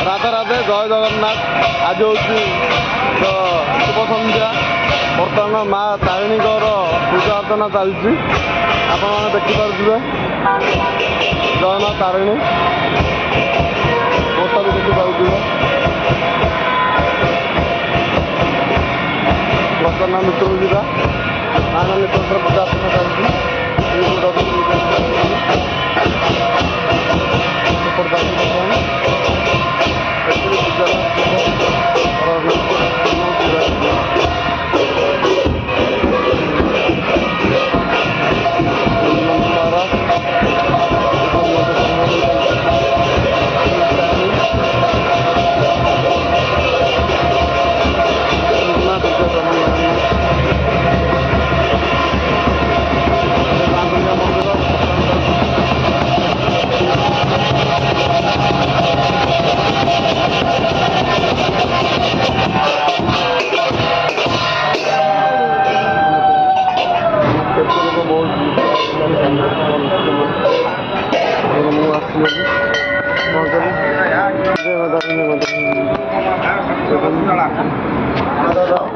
राधा राधे जय जगन्नाथ। आज हूँ शुभ संध्या। बर्तमान माँ तारिणी पूजा अर्चना चलती आपण मैंने देखिपे। जय माँ तारिणी फोटो भी देखिपे। बर्तमान भितर जा माँ पूजा अर्चना चलती।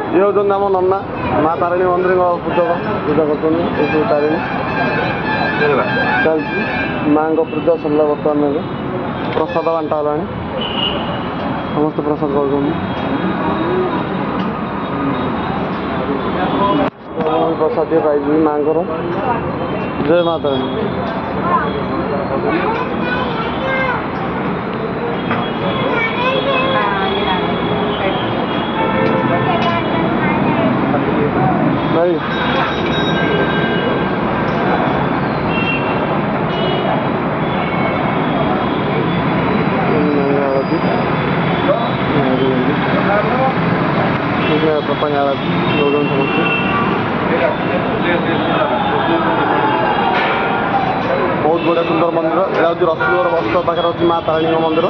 ये हूँ आम नन्ना माँ तारिणी मंदिर पूजक पूजा कर तारिणी चलती। माँ पूजा सरला बर्तमान प्रसाद बांटा समस्त प्रसाद कर प्रसाद पाई माँ जय माँ तारिणी। भाई बहुत बढ़िया सुंदर मंदिर। यहाँ हूँ रसुलगढ़ बस पाखे अच्छी माँ तारिणी मंदिर।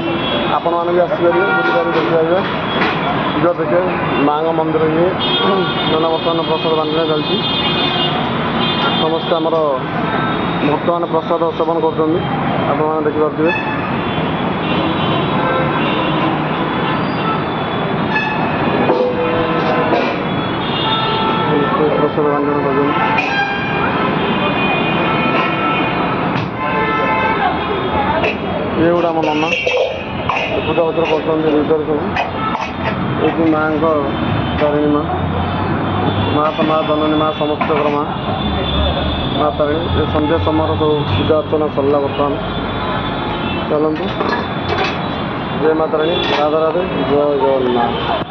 आपण मैंने भी आसपारे बुझे देखिए जो देखे माँ मंदिर ये नाना बर्तमान प्रसाद बांधना चलती। समस्त आमर भक्त मैंने प्रसाद सेवन कर देखिपे। प्रसाद बांधन कर ये गुड़ा आम नन्ना पूजा पत्र कर सब ये माँ तारिणी माँ माँ तो माँ जननी माँ समस्त माँ माँ तारिणी। संध्या समय सब पूजा अर्चना सरला बर्तमान चलते। जय माँ तारिणी राधा राधे जय जगन्नाथ।